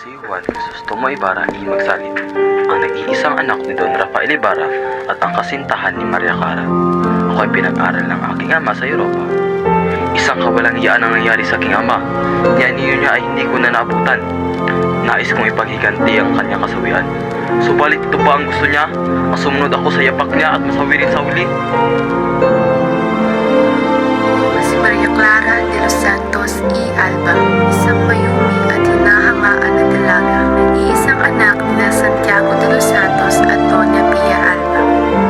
Si Juan Crisostomo Ibarra y Magsalit, ang nag-iisang anak ni Don Rafael Ibarra at ang kasintahan ni Maria Clara. Ako ay pinag-aral ng aking ama sa Europa. Isang kawalang-hiyaan ang nangyari sa aking ama. Ni anino niya ay hindi ko na naabutan. Nais kong ipaghiganti ang kanyang kasawian. Subalit ito ba ang gusto niya? Masumunod ako sa yapak niya at masawirin sa uli. Si Maria Clara de los Santos y Alba, isang mayumi at hinahangaan na dalaga, nag-iisang anak ni Santiago de los Santos at Doña Pia Alba.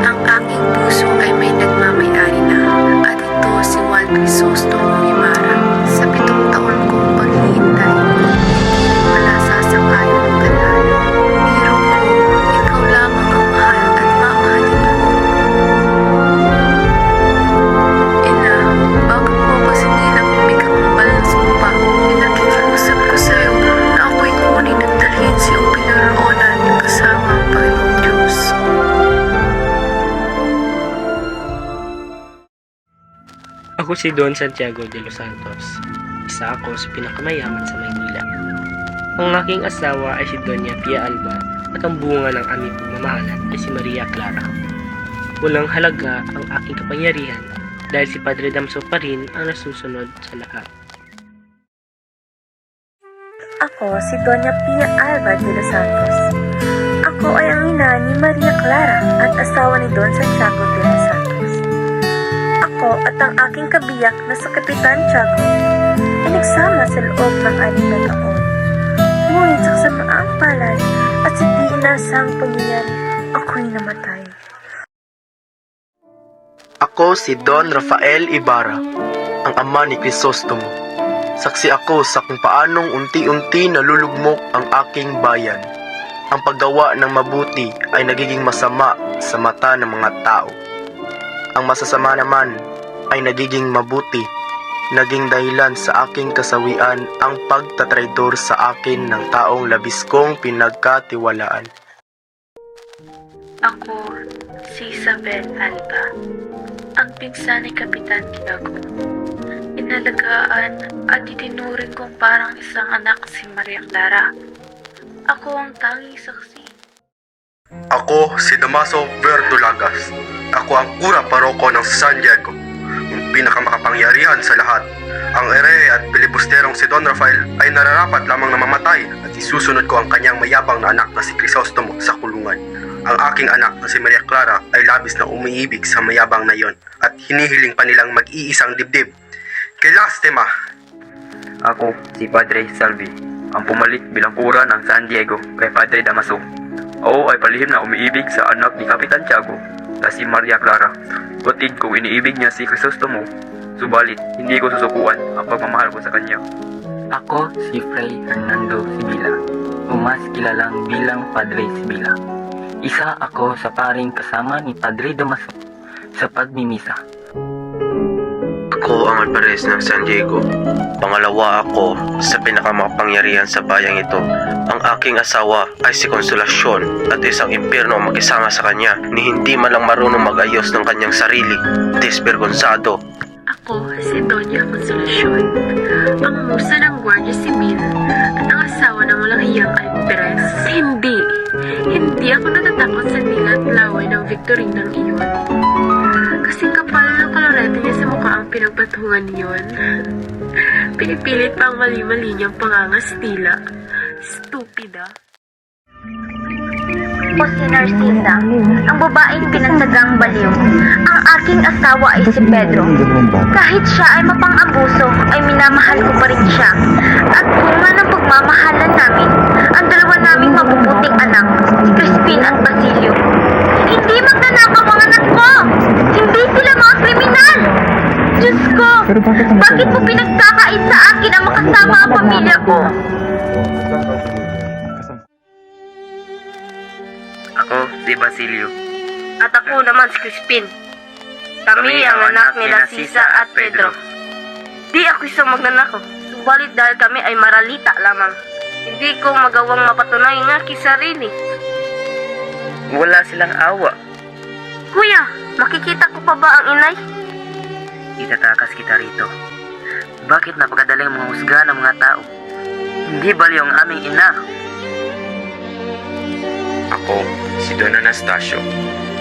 Ang aking puso ay may nagmamayari na, at ito si Juan Crisostomo Ibarra. Sa 7 taon kong paghihintay, hindi rin pala sasakayan ng kalayo. Biro ko, ikaw lamang ang mahal at mamahalin ko. Ina, bago mo ako sinilang umikakambal ng sumpa, pinakikiusap ko sa'yo na ako'y kunin at dalhin sa iyong pinaroonan kasama ang Panginoong Diyos. Ako si Don Santiago de los Santos. Isa ako sa pinakamayaman sa Maynila. Ang aking asawa ay si Doña Pia Alba at ang bunga ng aming pagmamahalan ay si Maria Clara. Walang halaga ang aking kapangyarihan dahil si Padre Damso pa rin ang nasusunod sa lahat. Ako si Doña Pia Alba de los Santos. Ako ay ang ina ni Maria Clara at asawa ni Don Santiago de los Santos. Ako at ang aking kabiyak na sa Kapitan Tiago ay nagsama sa loob ng 6 na taon. Ngunit sa kasamaang palad at sa di inasang pangyayari, ako'y namatay. Ako si Don Rafael Ibarra, ang ama ni Crisostomo. Saksi ako sa kung paanong unti-unti nalulugmok ang aking bayan. Ang paggawa ng mabuti ay nagiging masama sa mata ng mga tao. Ang masasama naman ay nagiging mabuti. Naging dahilan sa aking kasawian ang pagtatraidor sa akin ng taong labis kong pinagkatiwalaan. Ako si Isabel Alba, ang pinsan ni Kapitan Tiago. Inalagaan at itinuring kong parang isang anak si Maria Clara. Ako ang tanging saksi. Ako si Damaso Verdolagas. Ako ang kura paroko ng San Diego, ang pinakamakapangyarihan sa lahat. Ang ere at pilibusterong si Don Rafael ay nararapat lamang na mamatay at isusunod ko ang kanyang mayabang na anak na si Crisostomo sa kulungan. Ang aking anak na si Maria Clara ay labis na umiibig sa mayabang na yon at hinihiling pa nilang mag-iisang dibdib. Kay Lastema! Ako, si Padre Salvi, ang pumalit bilang kura ng San Diego kay Padre Damaso. Ako ay palihim na umiibig sa anak ni Kapitan Tiago na si Maria Clara. Batid kung iniibig niya si Crisostomo, subalit hindi ko susukuan ang pagmamahal ko sa kanya. Ako si Fray Hernando Sibila, o mas kilalang bilang Padre Sibila. Isa ako sa paring kasama ni Padre Damaso sa pagmimisa. Ako ang alpares ng San Diego. Pangalawa ako sa pinakamakapangyarihan sa bayang ito. Ang aking asawa ay si Konsolasyon at isang impyerno ang makisama sa kanya ni hindi man lang marunong mag-ayos ng kanyang sarili. Desvergonzado. Ako si Doña Consolacion, ang musa ng Guardia Civil at ang asawa ng malakiyang alperes. Hindi ako natatakot sa nila at laway ng Victorinang iyon. Kasing kapal ng kalorete niya sa mukha ang pinagpatungan niyon. Pinipilit pa ang mali-mali niyang pangangastila. Stupida. O si Narcisa, ang babaeng pinagsagang baliw. Ang aking asawa ay si Pedro. Kahit siya ay mapang-abuso, ay minamahal ko pa rin siya. At bunga ng pagmamahalan namin, ang dalawa naming mabubuting anak, si Crispin at Basilio. Hindi magnanakaw ang anak ko! Hindi sila mga kriminal! Diyos ko, bakit mo pinagkakait sa akin ang makasama ang pamilya ko? Ako, si Basilio. At ako naman si Crispin. Kami ang anak nila Sisa at Pedro. Di ako isang magnanakaw, subalit dahil kami ay maralita lamang. Hindi ko magawang mapatunay ng aking sarili. Wala silang awa. Kuya, makikita ko pa ba ang inay? Itatakas kita rito. Bakit napakadaling mga husga ng mga tao? Hindi bali ang aming ina. Ako, si Don Anastasio,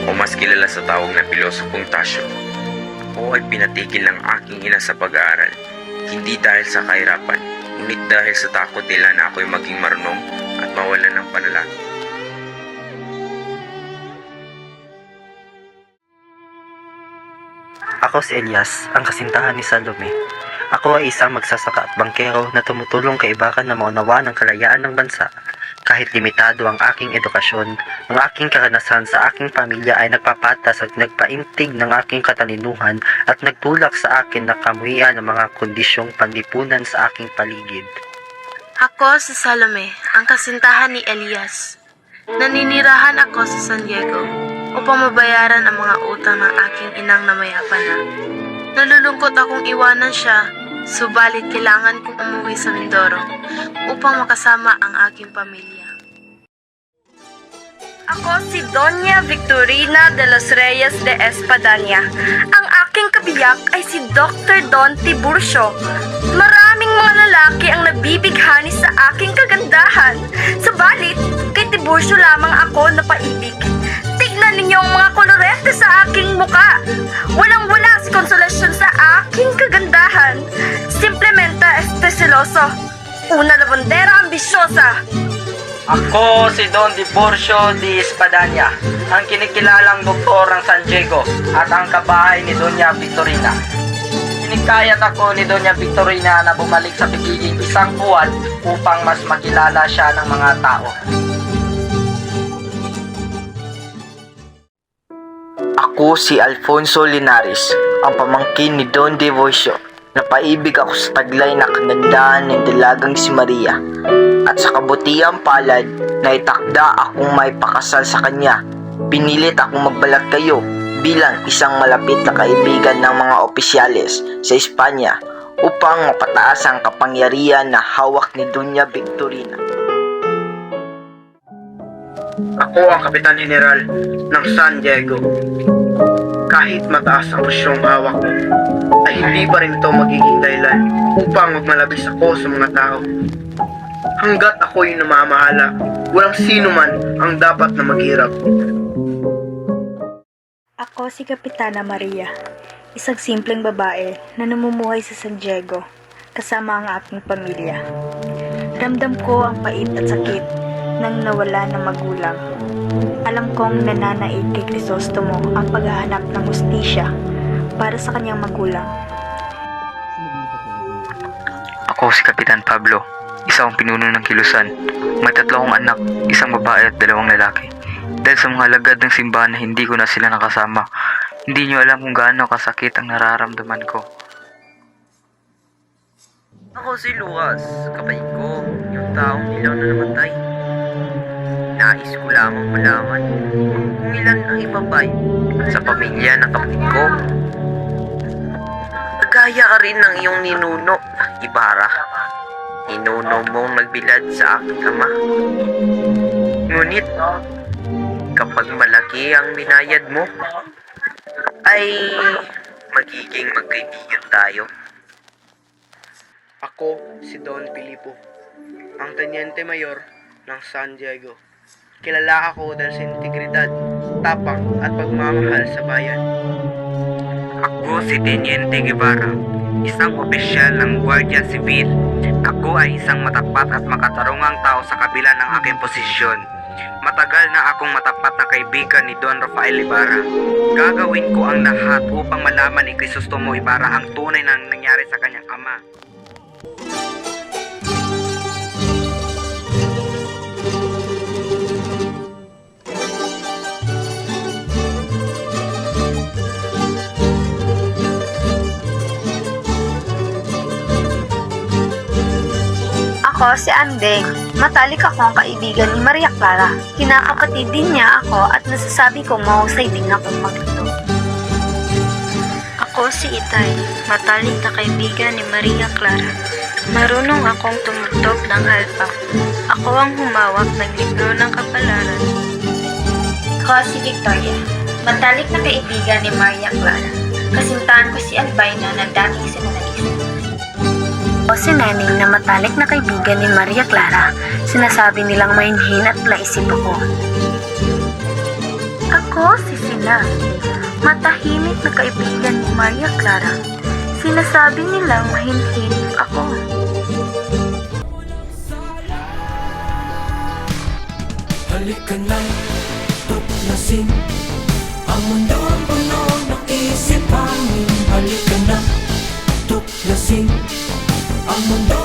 o mas kilala sa tawag na Pilosopong Tasio. Ako ay pinatigil ng aking ina sa pag-aaral, hindi dahil sa kahirapan, ngunit dahil sa takot nila na ako'y maging marunong at mawalan ng panalangin. Ako si Elias, ang kasintahan ni Salome. Ako ay isang magsasaka at bangkero na tumutulong kay Ibakan na maunawa ng kalayaan ng bansa. Kahit limitado ang aking edukasyon, ang aking karanasan sa aking pamilya ay nagpapatas at nagpaintig ng aking katalinuhan at nagtulak sa akin na kamuhian ng mga kondisyong panlipunan sa aking paligid. Ako si Salome, ang kasintahan ni Elias. Naninirahan ako sa San Diego upang mabayaran ang mga utang ng aking inang namayapa na. Nalulungkot akong iwanan siya, subalit kailangan kong umuwi sa Mindoro upang makasama ang aking pamilya. Ako si Doña Victorina de los Reyes de Espadanya. Ang aking kabiyak ay si Dr. Don Tiburcio. Maraming mga lalaki ang nabibighani sa aking kagandahan. Subalit, kay Tiburcio lamang ako napaibig. Tignan ninyo ang mga kolorete sa aking muka. Walang-wala si konsolasyon sa aking kagandahan. Simplemente seloso. Una labondera ambisyosa. Ako si Don Tiburcio de Espadanya, ang kinikilalang doktor ng San Diego at ang kabahay ni Doña Victorina. Sinikayat ako ni Doña Victorina na bumalik sa pagiging isang buwan upang mas makilala siya ng mga tao. Ako si Alfonso Linares, ang pamangkin ni Don Devocio. Napaibig ako sa taglay na kagandahan ng dalagang si Maria. At sa kabutiang palad na itakda akong may pakasal sa kanya. Pinilit akong magbalat kayo bilang isang malapit na kaibigan ng mga opisyales sa Espanya upang mapataas ang kapangyarihan na hawak ni Doña Victorina. Ako ang Kapitan General ng San Diego. Kahit mataas ang pusyong hawak mo, ay hindi pa rin ito magiging dahilan upang magmalabis ako sa mga tao. Hanggat ako'y namamahala, walang sino man ang dapat na maghirap. Ako si Kapitana Maria, isang simpleng babae na namumuhay sa San Diego kasama ang aking pamilya. Ramdam ko ang pait at sakit ng nawala ng magulang. Alam kong nananaig kay Crisostomo ang paghahanap ng hustisya para sa kanyang magulang. Ako si Kapitan Pablo, isang pinuno ng kilusan. May 3 akong anak, isang babae at 2 lalaki. Dahil sa mga alagad ng simbahan na hindi ko na sila nakasama, hindi nyo alam kung gaano kasakit ang nararamdaman ko. Ako si Lucas, kapatid ko, yung taong ilaw na namatay. Nais ko lamang malaman kung ilan ang ibabay sa pamilya ng kapatid ko. Gaya ka rin ng iyong ninuno, Ibarra. Ninuno mong nagbilad sa aking ama. Ngunit, kapag malaki ang binayad mo, ay magiging magkaibigan tayo. Ako si Don Filipo, ang Teniente Mayor ng San Diego. Kilala ako dahil sa integridad, tapang at pagmamahal sa bayan. Ako si Teniente Guevara, isang opisyal ng Guardia Civil. Ako ay isang matapat at makatarungang tao sa kabila ng aking posisyon. Matagal na akong matapat na kaibigan ni Don Rafael Ibarra. Gagawin ko ang lahat upang malaman ni Crisostomo Ibarra ang tunay na nangyari sa kanyang ama. Ako si Andeng. Matalik akong kaibigan ni Maria Clara. Kinakapatid din niya ako at nasasabi kong mahusay din akong magluto. Ako si Itay, matalik na kaibigan ni Maria Clara. Marunong akong tumugtog ng alpa. Ako ang humawak ng libro ng kapalaran. Ako si Victoria. Matalik na kaibigan ni Maria Clara. Kasintahan ko si Albina na dating sinunagis. Ako si Neneng na matalik na kaibigan ni Maria Clara. Sinasabi nilang mainhin at laisip ako. Ako si Sina, matahimik na kaibigan ni Maria Clara. Sinasabi nilang mahinhin ako. Halika na, tuklasin ang mundo ang puno ng isip amin. Halika na, tuklasin ang mundo